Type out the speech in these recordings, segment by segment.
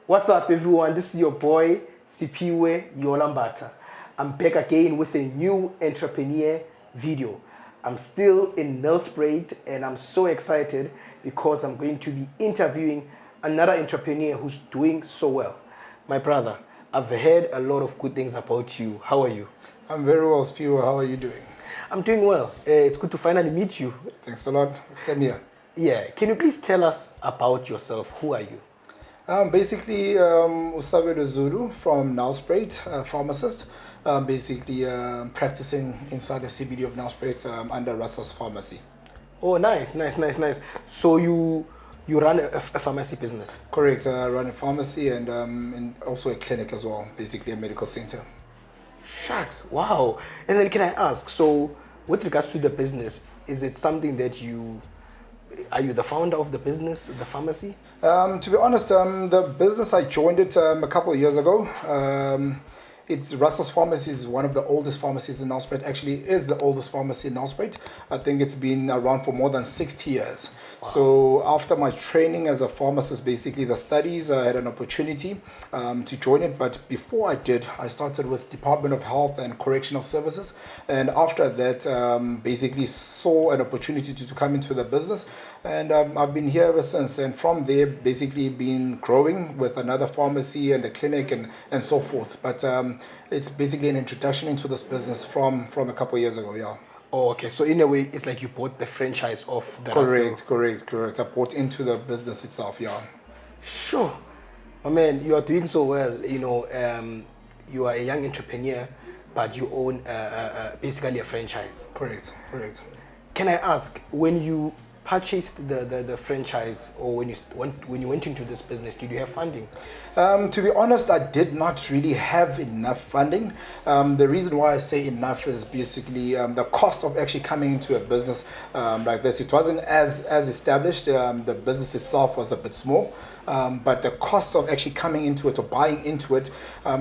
What's up, everyone? This is your boy, Sipiwe Yolambata. I'm back again with a new entrepreneur video. I'm still in Nelspruit and I'm so excited because I'm going to be interviewing another entrepreneur who's doing so well. My brother, I've heard a lot of good things about you. How are you? I'm very well, Spiwa. How are you doing? I'm doing well. It's good to finally meet you. Thanks a lot. Same here. Yeah, can you please tell us about yourself? Who are you? Basically, Usabelo Zulu from Nelspruit, pharmacist. Basically, practicing inside the CBD of Nelspruit under Russell's Pharmacy. Oh, nice. So you run a pharmacy business? Correct. I run a pharmacy and also a clinic as well, basically a medical center. Shucks, wow. And then can I ask, so with regards to the business, is it something that are you the founder of the business, the pharmacy? To be honest, the business, I joined it a couple of years ago. It's Russell's Pharmacy is one of the oldest pharmacies in Nelspruit. Actually, is the oldest pharmacy in Nelspruit. I think it's been around for more than 60 years. Wow. So after my training as a pharmacist, basically the studies, I had an opportunity to join it. But before I did, I started with Department of Health and Correctional Services. And after that, basically saw an opportunity to come into the business. And I've been here ever since. And from there, basically been growing with another pharmacy and a clinic and so forth. But it's basically an introduction into this business from a couple of years ago, yeah. Oh, okay. So in a way, it's like you bought the franchise of the Correct. I bought into the business itself, yeah. Sure. Oh, man, you are doing so well. You are a young entrepreneur, but you own basically a franchise. Correct. Can I ask, when you purchased the franchise, or when you went into this business, did you have funding? To be honest, I did not really have enough funding. The reason why I say enough is basically the cost of actually coming into a business like this. It wasn't as established. The business itself was a bit small. But the cost of actually coming into it or buying into it,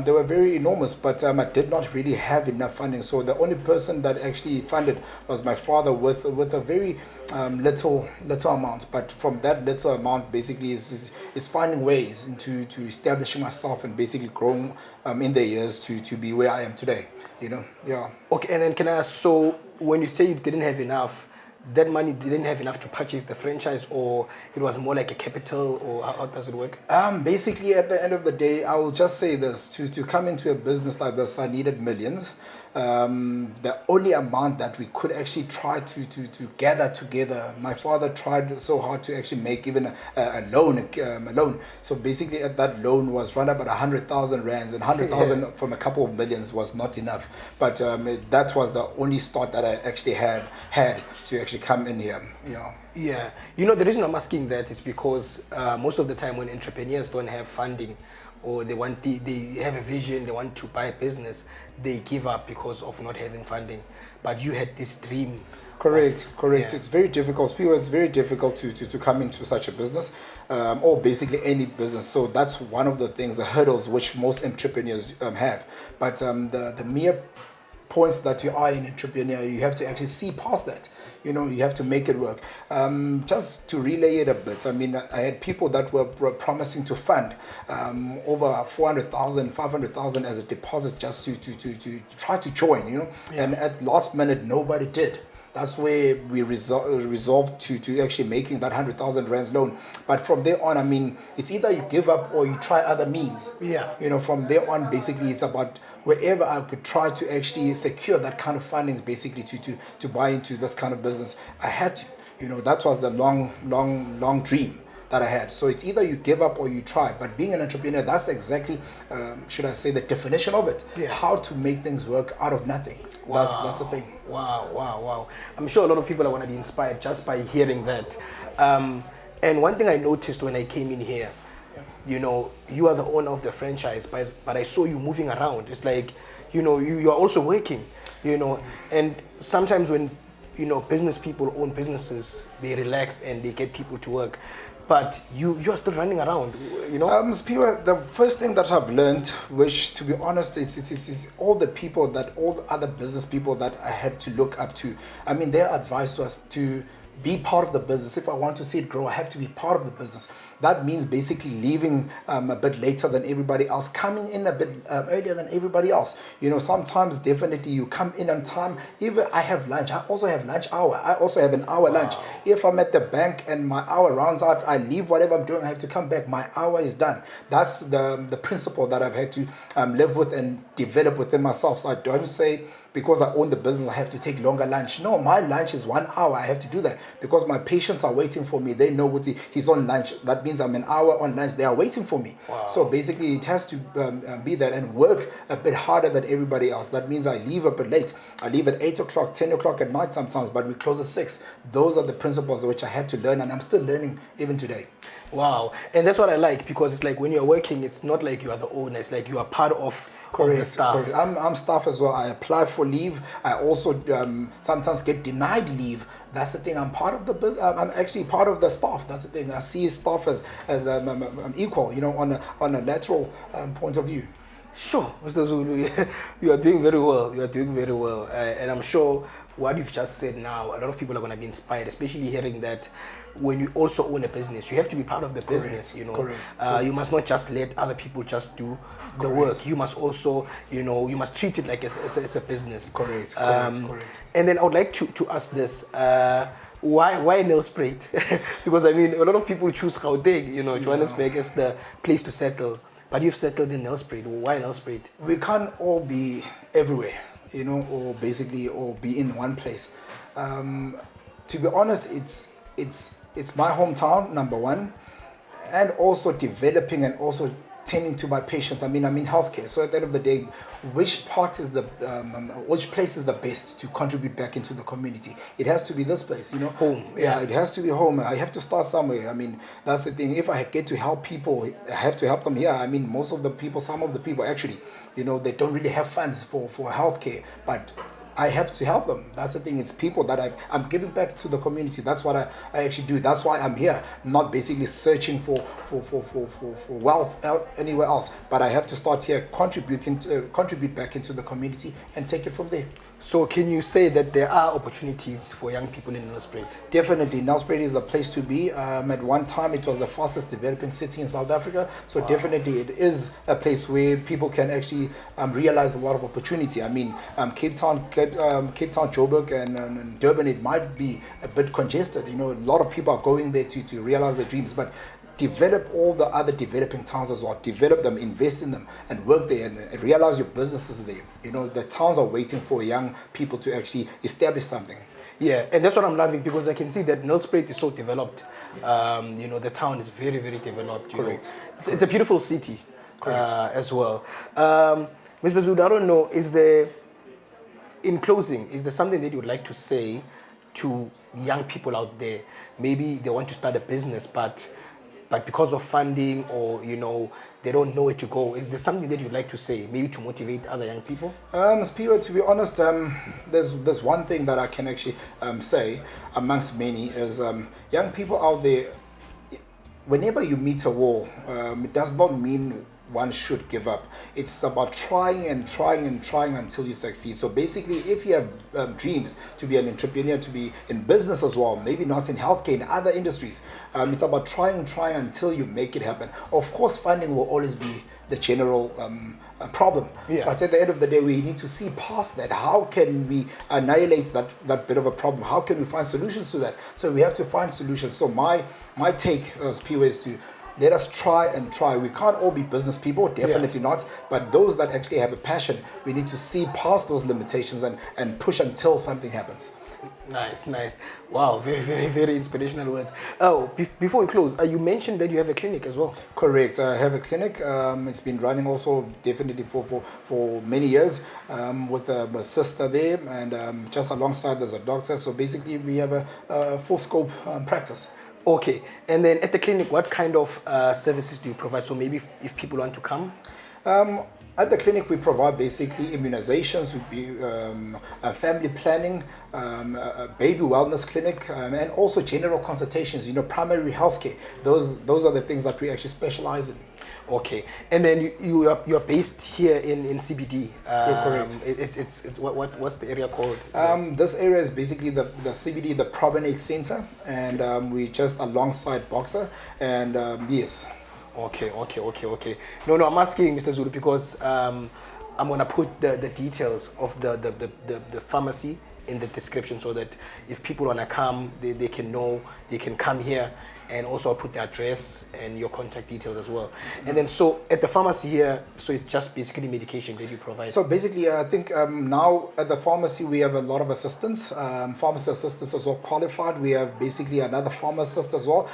they were very enormous, but I did not really have enough funding. So the only person that actually funded was my father with a very little amount. But from that little amount, basically is finding ways into establishing myself and basically growing in the years to be where I am today, yeah. Okay, and then can I ask, so when you say you didn't have enough, that money didn't have enough to purchase the franchise, or it was more like a capital, or how does it work? Basically, at the end of the day, I will just say this: to come into a business like this, I needed millions. The only amount that we could actually try to gather together, my father tried so hard to actually make even a loan. So basically, that loan was run up at 100,000 rands, and 100,000 from a couple of millions was not enough. But that was the only start that I actually had to actually come in here. Yeah, the reason I'm asking that is because most of the time when entrepreneurs don't have funding, or they have a vision, they want to buy a business, they give up because of not having funding. But you had this dream. Correct. Yeah. It's very difficult. It's very difficult to come into such a business, or basically any business. So that's one of the things, the hurdles which most entrepreneurs have. But the mere points that you are an entrepreneur, you have to actually see past that. You have to make it work. Just to relay it a bit, I mean, I had people that were promising to fund over 400,000, 500,000 as a deposit just to try to join, Yeah. And at last minute, nobody did. That's where we resolved to actually making that 100,000 rands loan. But from there on, I mean, it's either you give up or you try other means. Yeah. From there on, basically, it's about wherever I could try to actually secure that kind of funding, basically to buy into this kind of business. I had to. That was the long dream that I had. So it's either you give up or you try. But being an entrepreneur, that's exactly, should I say, the definition of it. Yeah. How to make things work out of nothing. Wow. That's the thing. Wow. I'm sure a lot of people are going to be inspired just by hearing that. And one thing I noticed when I came in here, you are the owner of the franchise, but I saw you moving around. It's like, you are also working, and sometimes when, business people own businesses, they relax and they get people to work. But you are still running around, Spiwa, the first thing that I've learned, which to be honest, it's all the other business people that I had to look up to. I mean, their advice was to be part of the business. If I want to see it grow, I have to be part of the business. That means basically leaving a bit later than everybody else, coming in a bit earlier than everybody else. You know, sometimes definitely you come in on time. Even I have lunch. I also have lunch hour. I also have an hour lunch. If I'm at the bank and my hour rounds out, I leave whatever I'm doing. I have to come back. My hour is done. That's the principle that I've had to live with and develop within myself. So I don't say, because I own the business, I have to take longer lunch. No, my lunch is 1 hour. I have to do that because my patients are waiting for me. They know what he's on lunch. That means I'm an hour on lunch. They are waiting for me. Wow. So basically, it has to be that and work a bit harder than everybody else. That means I leave a bit late. I leave at 8 o'clock, 10 o'clock at night sometimes, but we close at 6. Those are the principles which I had to learn, and I'm still learning even today. Wow. And that's what I like, because it's like when you're working, it's not like you are the owner. It's like you are part of the staff. Correct. I'm staff as well. I apply for leave. I also sometimes get denied leave. That's the thing. I'm part of the business. I'm actually part of the staff. That's the thing. I see staff as equal, you know, on a lateral point of view. Sure, Mr. Zulu, you are doing very well. You are doing very well. And I'm sure what you've just said now, a lot of people are going to be inspired, especially hearing that when you also own a business, you have to be part of the business, you know. Correct. You must not just let other people just do the work. You must also, you know, you must treat it like it's a business. Correct. And then I would like to ask this. Why Nelspruit? Because I mean, a lot of people choose Gauteng, you know, Johannesburg as the place to settle. But you've settled in Nelspruit. Why Nelspruit? We can't all be everywhere, you know, or be in one place. To be honest, it's my hometown, number one, and also developing and also tending to my patients. I mean, I'm in healthcare, so at the end of the day, which place is the best to contribute back into the community? It has to be this place, you know. Home. Yeah, it has to be home. I have to start somewhere. I mean, that's the thing. If I get to help people, I have to help them here. I mean, some of the people actually, you know, they don't really have funds for healthcare, but I have to help them. That's the thing. It's people that I'm giving back to the community. That's what I actually do. That's why I'm here, not basically searching for wealth anywhere else. But I have to start here, contribute back into the community and take it from there. So can you say that there are opportunities for young people in Nelspruit? Definitely, Nelspruit is the place to be. At one time, it was the fastest developing city in South Africa. So definitely, it is a place where people can actually realize a lot of opportunity. I mean, Cape Town, Joburg, and Durban, it might be a bit congested. You know, a lot of people are going there to realize their dreams, but develop all the other developing towns as well. Develop them, invest in them, and work there and realize your business is there. You know, the towns are waiting for young people to actually establish something. Yeah, and that's what I'm loving, because I can see that Nelspruit is so developed. You know, the town is very, very developed. Correct. It's a beautiful city as well. Mr. Zulu, I don't know, in closing, is there something that you would like to say to young people out there? Maybe they want to start a business, but because of funding, or, you know, they don't know where to go. Is there something that you'd like to say, maybe to motivate other young people? Spiro, to be honest, there's one thing that I can actually say amongst many is young people out there, whenever you meet a wall, it does not mean one should give up. It's about trying and trying and trying until you succeed. So basically, if you have dreams to be an entrepreneur, to be in business as well, maybe not in healthcare, in other industries, it's about trying until you make it happen. Of course, funding will always be the general problem. Yeah. But at the end of the day, we need to see past that. How can we annihilate that bit of a problem? How can we find solutions to that? So we have to find solutions. So my take as P is to let us try and try. We can't all be business people, definitely not. But those that actually have a passion, we need to see past those limitations and push until something happens. Nice. Wow, very, very, very inspirational words. Oh, before we close, you mentioned that you have a clinic as well. Correct. I have a clinic. It's been running also definitely for many years with a sister there, and just alongside there's a doctor. So basically, we have a full scope practice. Okay, and then at the clinic, what kind of services do you provide? So maybe if people want to come? At the clinic, we provide basically immunizations, family planning, a baby wellness clinic, and also general consultations, you know, primary healthcare. Those are the things that we actually specialize in. Okay, and then you're based here in CBD. Correct. It's what's the area called? This area is basically the CBD, the Promenade Center, and we just alongside Boxer, and yes. Okay. No, I'm asking Mr. Zulu because I'm gonna put the details of the pharmacy in the description so that if people wanna come, they can know they can come here. And also I'll put the address and your contact details as well. And then so at the pharmacy here, so it's just basically medication that you provide? So basically, I think now at the pharmacy we have a lot of assistants, pharmacy assistants as well qualified. We have basically another pharmacist as well,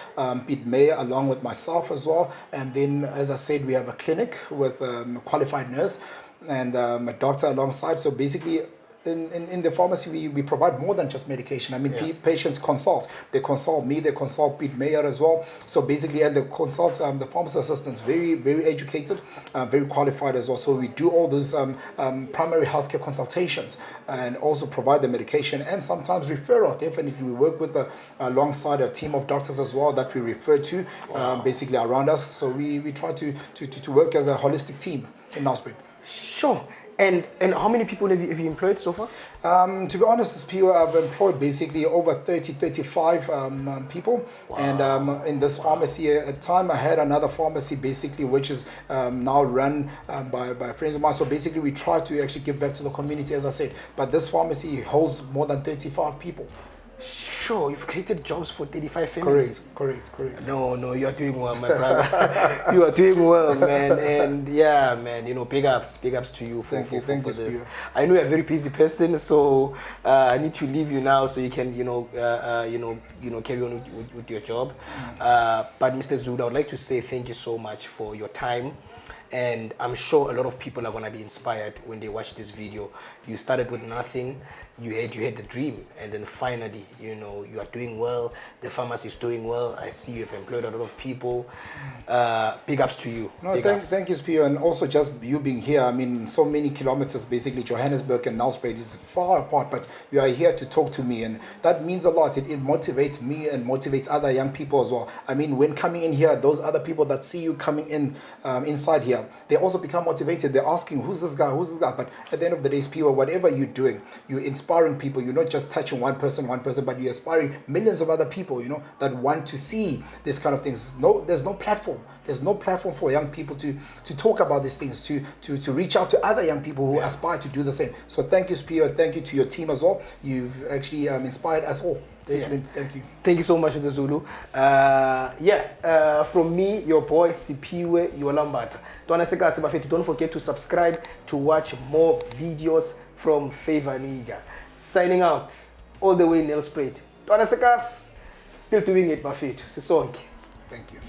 Pete Mayer, along with myself as well. And then, as I said, we have a clinic with a qualified nurse and a doctor alongside. So basically, in the pharmacy, we provide more than just medication. I mean, patients consult. They consult me, they consult Pete Mayer as well. So basically, and they consult the pharmacy assistants, very educated, very qualified as well. So we do all those primary healthcare consultations and also provide the medication and sometimes referral. Definitely, we work with alongside a team of doctors as well that we refer to basically around us. So we try to work as a holistic team in Nelspruit. Sure. And how many people have you employed so far? To be honest, as PO, I've employed basically over 35 people. Wow. And in this pharmacy, at the time I had another pharmacy basically, which is now run by friends of mine. So basically we try to actually give back to the community, as I said. But this pharmacy holds more than 35 people. Sure, you've created jobs for 35 families. Correct. No, you are doing well, my brother. You are doing well, man. And yeah, man, big ups to you for this. Pio. I know you're a very busy person, so I need to leave you now so you can, carry on with your job. But Mr. Zulu, I would like to say thank you so much for your time. And I'm sure a lot of people are going to be inspired when they watch this video. You started with nothing. You had the dream, and then finally, you are doing well. The pharmacy is doing well. I see you've employed a lot of people. Big ups to you. No, thank you, Pio, and also just you being here. I mean, so many kilometers, basically, Johannesburg and Nelspruit is far apart, but you are here to talk to me, and that means a lot. It motivates me and motivates other young people as well. I mean, when coming in here, those other people that see you coming in inside here, they also become motivated. They're asking, who's this guy? But at the end of the day, Pio, whatever you're doing, you're inspiring people. You're not just touching one person, but you're inspiring millions of other people, that want to see this kind of things. There's no platform. There's no platform for young people to talk about these things, to reach out to other young people who aspire to do the same. So thank you, Pio. Thank you to your team as well. You've actually inspired us all. Definitely, thank you. Thank you so much, Mr. Zulu. From me, your boy, Sipiwe Yolambata. Don't forget to subscribe to watch more videos from Favor Niga. Signing out all the way in Nelspruit. Still doing it, Buffett. Thank you.